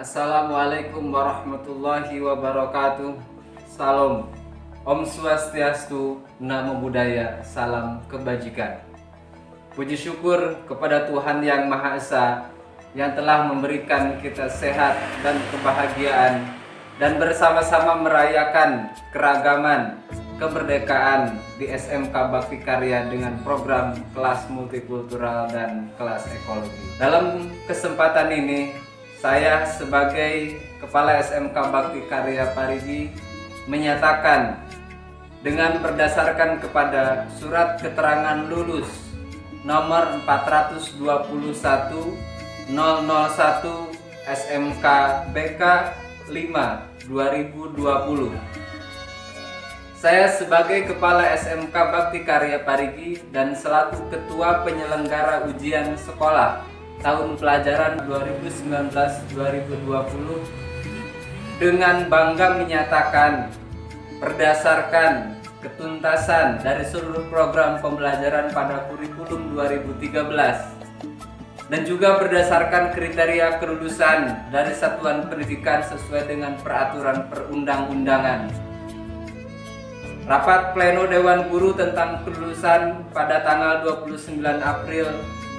Assalamualaikum warahmatullahi wabarakatuh. Salam, Om Swastiastu, Namo Buddhaya, salam kebajikan. Puji syukur kepada Tuhan Yang Maha Esa yang telah memberikan kita sehat dan kebahagiaan dan bersama-sama merayakan keragaman kemerdekaan di SMK Bakti Karya dengan program kelas multikultural dan kelas ekologi. Dalam kesempatan ini, saya sebagai Kepala SMK Bakti Karya Parigi menyatakan dengan berdasarkan kepada Surat Keterangan Lulus nomor 421/001 SMK BK 5/2020. Saya sebagai Kepala SMK Bakti Karya Parigi dan selaku Ketua Penyelenggara Ujian Sekolah tahun pelajaran 2019-2020 dengan bangga menyatakan berdasarkan ketuntasan dari seluruh program pembelajaran pada kurikulum 2013 dan juga berdasarkan kriteria kelulusan dari satuan pendidikan sesuai dengan peraturan perundang-undangan. Rapat pleno Dewan Guru tentang kelulusan pada tanggal 29 April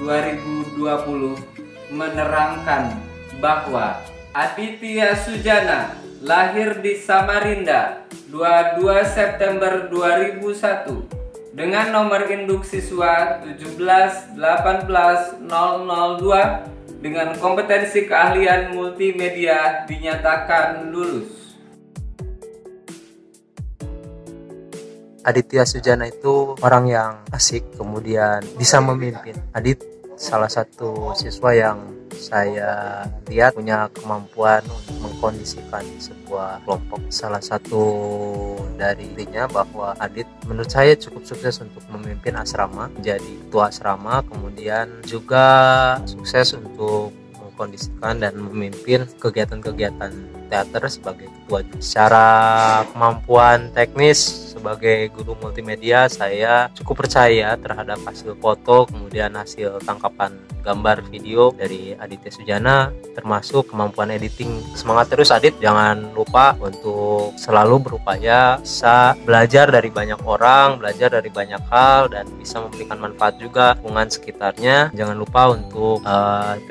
2020 menerangkan bahwa Aditya Sujana lahir di Samarinda 22 September 2001 dengan nomor induk siswa 1788002 dengan kompetensi keahlian multimedia dinyatakan lulus. Aditya Sujana itu orang yang asik, kemudian bisa memimpin. Adit salah satu siswa yang saya lihat punya kemampuan untuk mengkondisikan sebuah kelompok. Salah satu dari dirinya bahwa Adit menurut saya cukup sukses untuk memimpin asrama, menjadi ketua asrama, kemudian juga sukses untuk mengkondisikan dan memimpin kegiatan-kegiatan teater sebagai ketua. Secara kemampuan teknis sebagai guru multimedia, saya cukup percaya terhadap hasil foto, kemudian hasil tangkapan gambar video dari Aditya Sujana, termasuk kemampuan editing. Semangat terus Adit, jangan lupa untuk selalu berupaya bisa belajar dari banyak orang, belajar dari banyak hal, dan bisa memberikan manfaat juga lingkungan sekitarnya. Jangan lupa untuk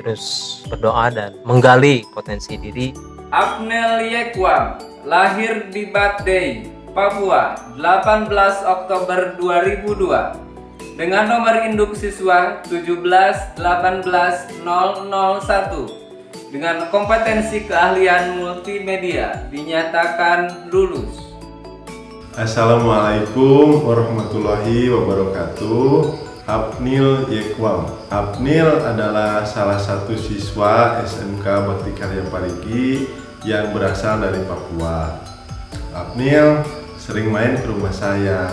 terus berdoa dan menggali potensi diri. Apnel Yekwam lahir di Batday, Papua 18 Oktober 2002 dengan nomor induk siswa 1788001 dengan kompetensi keahlian multimedia dinyatakan lulus. Assalamualaikum warahmatullahi wabarakatuh. Apnil Yekwam. Apnil adalah salah satu siswa SMK Bakti Karya Parigi yang berasal dari Papua. Apnil sering main ke rumah saya.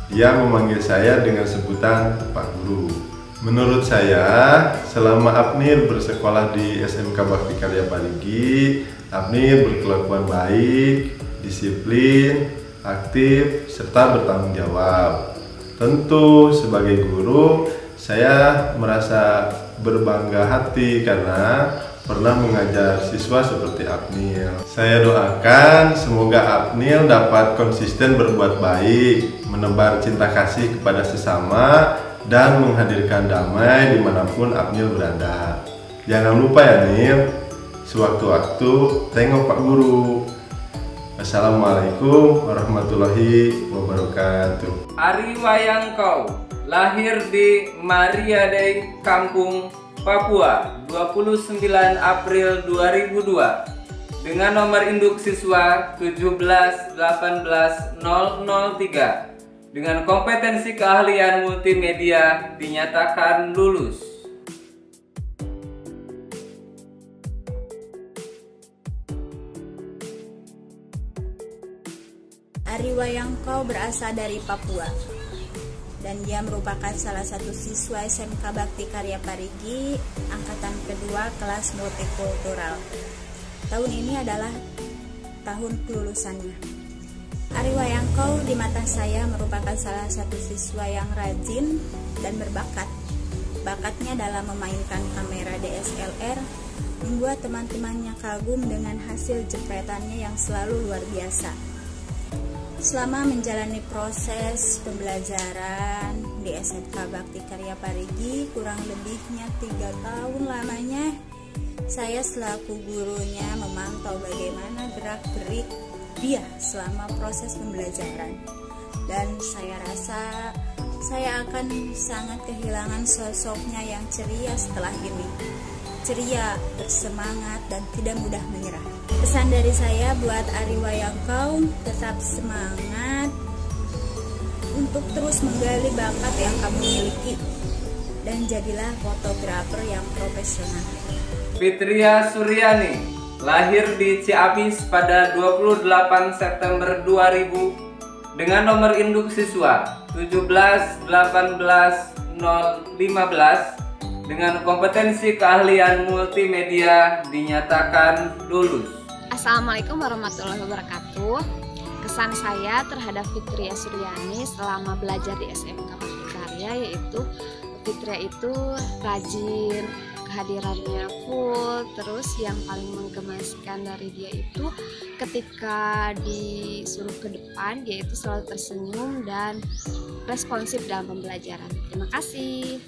Dia memanggil saya dengan sebutan Pak Guru. Menurut saya, selama Apnil bersekolah di SMK Bakti Karya Parigi, Apnil berkelakuan baik, disiplin, aktif, serta bertanggung jawab. Tentu sebagai guru, saya merasa berbangga hati karena pernah mengajar siswa seperti Apnil. Saya doakan semoga Apnil dapat konsisten berbuat baik, menebar cinta kasih kepada sesama, dan menghadirkan damai dimanapun Apnil berada. Jangan lupa ya Nil, sewaktu-waktu tengok Pak Guru. Assalamualaikum warahmatullahi wabarakatuh. Ari Wayangkau lahir di Mariadei, Kampung, Papua 29 April 2002 dengan nomor induk siswa 1788003 dengan kompetensi keahlian multimedia dinyatakan lulus. Ari Wayangkau berasal dari Papua dan dia merupakan salah satu siswa SMK Bakti Karya Parigi angkatan kedua kelas multikultural. Tahun ini adalah tahun kelulusannya. Ari Wayangkau di mata saya merupakan salah satu siswa yang rajin dan berbakat. Bakatnya dalam memainkan kamera DSLR membuat teman-temannya kagum dengan hasil jepretannya yang selalu luar biasa. Selama menjalani proses pembelajaran di SMK Bakti Karya Parigi kurang lebihnya 3 tahun lamanya, saya selaku gurunya memantau bagaimana gerak-gerik dia selama proses pembelajaran. Dan saya rasa saya akan sangat kehilangan sosoknya yang ceria setelah ini. Ceria, bersemangat, dan tidak mudah menyerah. Pesan dari saya buat Ari Wayangkau, tetap semangat untuk terus menggali bakat yang kamu miliki dan jadilah fotografer yang profesional. Fitria Suryani, lahir di Ciamis pada 28 September 2000 dengan nomor induk siswa 17180015 dengan kompetensi keahlian multimedia dinyatakan lulus. Assalamualaikum warahmatullahi wabarakatuh. Kesan saya terhadap Fitria Suryani selama belajar di SMK Bakti Karya yaitu Fitria itu rajin, kehadirannya full, terus yang paling menggemaskan dari dia itu ketika disuruh ke depan dia itu selalu tersenyum dan responsif dalam pembelajaran. Terima kasih.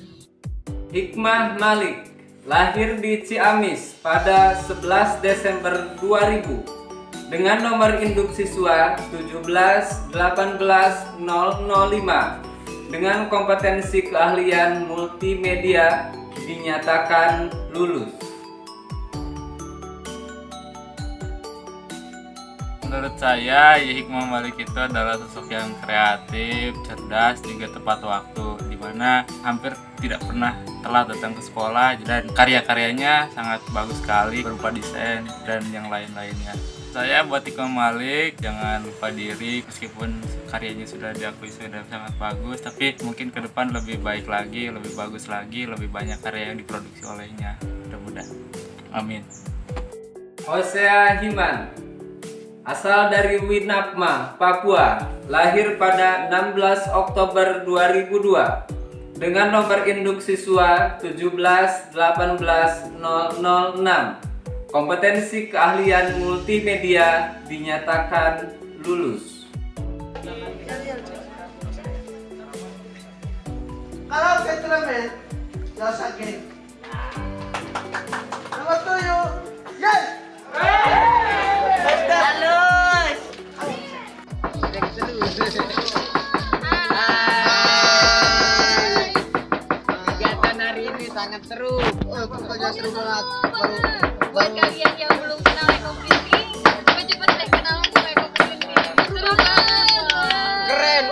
Hikmah Malik, lahir di Ciamis pada 11 Desember 2000 dengan nomor induk siswa 17180005 dengan kompetensi keahlian multimedia dinyatakan lulus. Menurut saya, Hikmah Malik itu adalah sosok yang kreatif, cerdas, juga tepat waktu, di mana hampir tidak pernah telat datang ke sekolah dan karya-karyanya sangat bagus sekali berupa desain dan yang lain-lainnya. Saya buat Hikmah Malik, jangan lupa diri, meskipun karyanya sudah diakui sudah sangat bagus, tapi mungkin ke depan lebih baik lagi, lebih bagus lagi, lebih banyak karya yang diproduksi olehnya. Mudah-mudahan. Amin. Hosea Himan, asal dari Winapma, Papua, lahir pada 16 Oktober 2002 dengan nomor induk siswa 17180006. Kompetensi keahlian multimedia dinyatakan lulus. Kalau Petramen, jangan sakit. Nomor 7, yes! Halus! Kegiatan hari ini sangat seru. Pokoknya seru banget. Buat kalian yang belum kenal Eko Printing, coba deh kenalan sama Eko Printing. Seru banget. Keren.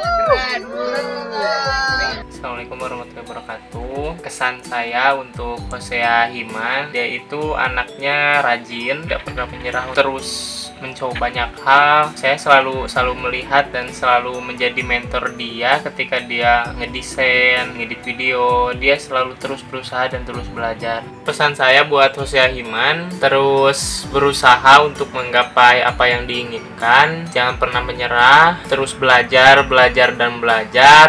Assalamualaikum warahmatullahi wabarakatuh. Kesan saya untuk Hosea Himan, dia itu anaknya rajin, tidak pernah menyerah, terus mencoba banyak hal. Saya selalu melihat dan selalu menjadi mentor dia ketika dia ngedesain, ngedit video. Dia selalu terus berusaha dan terus belajar. Pesan saya buat Hosea Himan, terus berusaha untuk menggapai apa yang diinginkan. Jangan pernah menyerah, terus belajar,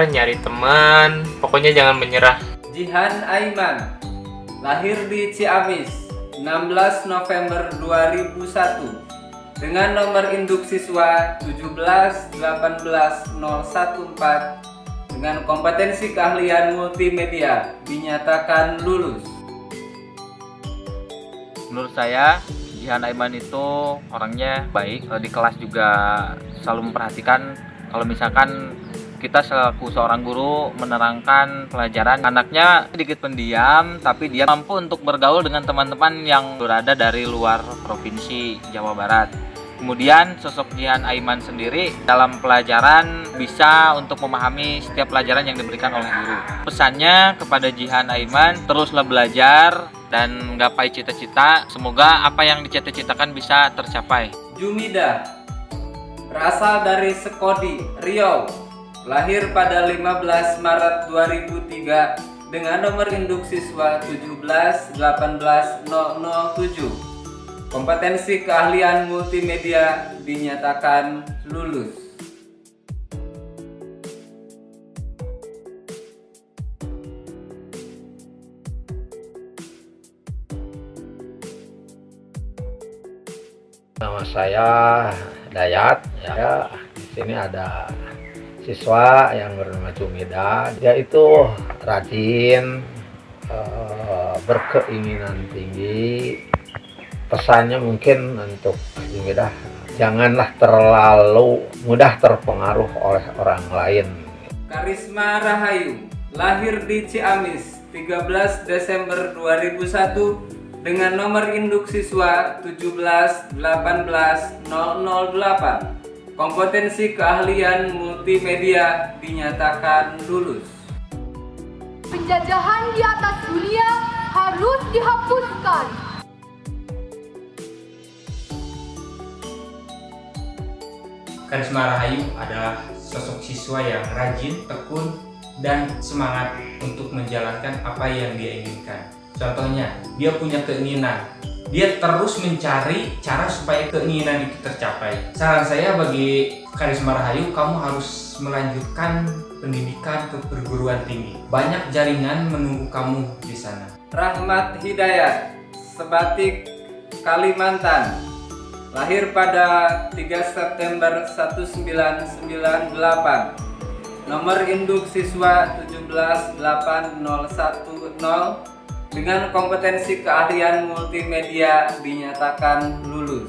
nyari teman. Pokoknya jangan menyerah. Jihan Aiman, lahir di Ciamis 16 November 2001 dengan nomor induk siswa 17180014 dengan kompetensi keahlian multimedia dinyatakan lulus. Menurut saya, Jihan Aiman itu orangnya baik, di kelas juga selalu memperhatikan. Kalau misalkan kita selaku seorang guru menerangkan pelajaran, anaknya sedikit pendiam, tapi dia mampu untuk bergaul dengan teman-teman yang berada dari luar provinsi Jawa Barat. Kemudian sosok Jihan Aiman sendiri dalam pelajaran bisa untuk memahami setiap pelajaran yang diberikan oleh guru. Pesannya kepada Jihan Aiman, teruslah belajar dan gapai cita-cita. Semoga apa yang dicita-citakan bisa tercapai. Jumida, berasal dari Sekodi, Riau, lahir pada 15 Maret 2003 dengan nomor induk siswa 17180007. Kompetensi keahlian multimedia dinyatakan lulus. Nama saya Dayat. Ya, di sini ada siswa yang bernama Cumida. Dia itu rajin, berkeinginan tinggi. Pesannya mungkin untuk Cumida, janganlah terlalu mudah terpengaruh oleh orang lain. Karisma Rahayu lahir di Ciamis 13 Desember 2001 dengan nomor induk siswa 1718008. Kompetensi keahlian multimedia dinyatakan lulus. Penjajahan di atas dunia harus dihapuskan. Karisma Rahayu adalah sosok siswa yang rajin, tekun, dan semangat untuk menjalankan apa yang dia inginkan. Contohnya, dia punya keinginan, dia terus mencari cara supaya keinginan itu tercapai. Saran saya bagi Karisma Rahayu, kamu harus melanjutkan pendidikan ke perguruan tinggi. Banyak jaringan menunggu kamu di sana. Rahmat Hidayat, Sebatik, Kalimantan. Lahir pada 3 September 1998. Nomor induk siswa 17810 dengan kompetensi keahlian multimedia dinyatakan lulus.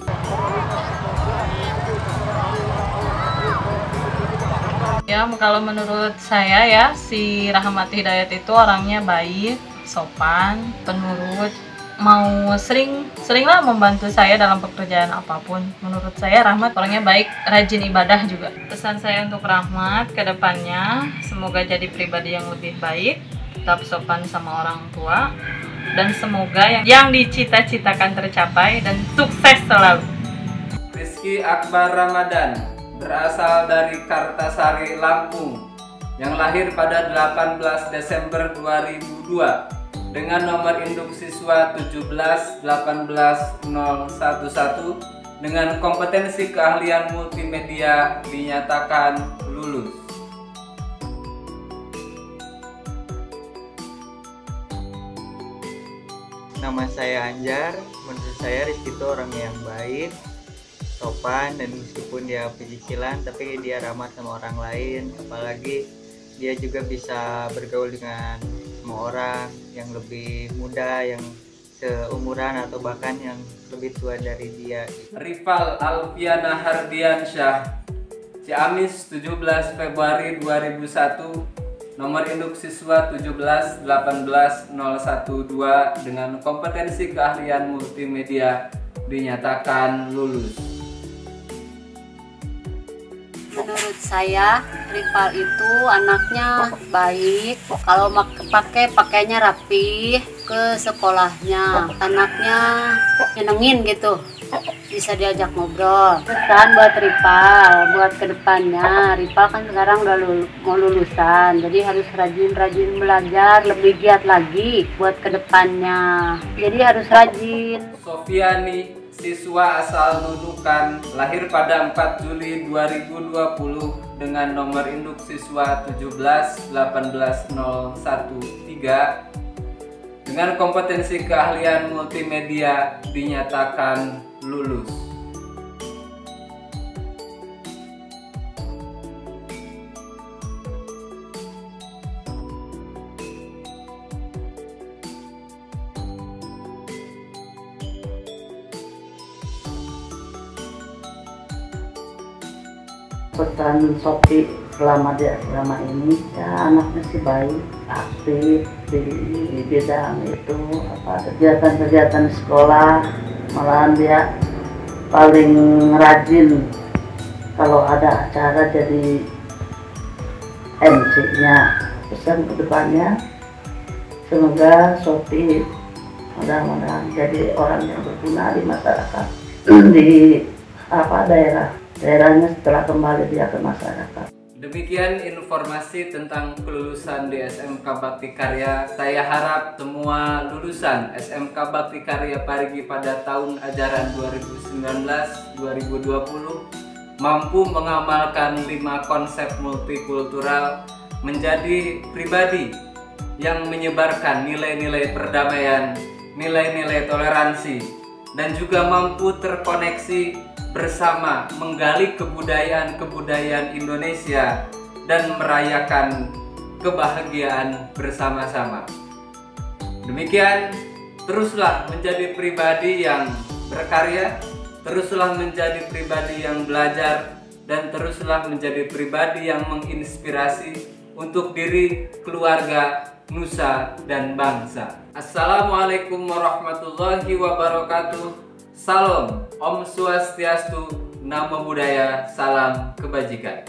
Ya, kalau menurut saya ya, si Rahmat Hidayat itu orangnya baik, sopan, penurut, mau seringlah membantu saya dalam pekerjaan apapun. Menurut saya Rahmat orangnya baik, rajin ibadah juga. Pesan saya untuk Rahmat ke depannya, semoga jadi pribadi yang lebih baik, tetap sopan sama orang tua, dan semoga yang dicita-citakan tercapai dan sukses selalu. Rizky Akbar Ramadan berasal dari Kartasari, Lampung, yang lahir pada 18 Desember 2002 dengan nomor induk siswa 1781011 dengan kompetensi keahlian multimedia dinyatakan lulus. Nama saya Anjar. Menurut saya Rizky itu orang yang baik, sopan, dan meskipun dia pecicilan tapi dia ramah sama orang lain. Apalagi dia juga bisa bergaul dengan semua orang yang lebih muda, yang seumuran atau bahkan yang lebih tua dari dia. Rival Alfiana Hardiansyah, Ciamis 17 Februari 2001, nomor induk siswa 1781012 dengan kompetensi keahlian multimedia dinyatakan lulus. Menurut saya, Rival itu anaknya baik, kalau pakainya rapi, ke sekolahnya, anaknya nyenengin gitu, bisa diajak ngobrol. Pesan buat Rival, buat kedepannya, Rival kan sekarang udah mau lulusan, jadi harus rajin-rajin belajar, lebih giat lagi buat kedepannya, jadi harus rajin. Sofiani, siswa asal Nunukan, lahir pada 4 Juli 2020 dengan nomor induk siswa 1781013 dengan kompetensi keahlian multimedia dinyatakan lulus. Pesan Sophie selama ini ya, anaknya sih baik, aktif di bidang itu, kegiatan-kegiatan sekolah, malahan dia paling rajin kalau ada acara jadi MC-nya. Pesan kedepannya semoga Sophie mudah-mudahan jadi orang yang berguna di masyarakat, di daerahnya setelah kembali dia ke masyarakat. Demikian informasi tentang kelulusan di SMK Bakti Karya. Saya harap semua lulusan SMK Bakti Karya Parigi pada tahun ajaran 2019-2020 mampu mengamalkan 5 konsep multikultural, menjadi pribadi yang menyebarkan nilai-nilai perdamaian, nilai-nilai toleransi, dan juga mampu terkoneksi bersama, menggali kebudayaan Indonesia dan merayakan kebahagiaan bersama-sama. Demikian, teruslah menjadi pribadi yang berkarya, teruslah menjadi pribadi yang belajar, dan teruslah menjadi pribadi yang menginspirasi untuk diri, keluarga, nusa, dan bangsa. Assalamualaikum warahmatullahi wabarakatuh. Salam, Om Swastiastu, Namo Buddhaya, salam kebajikan.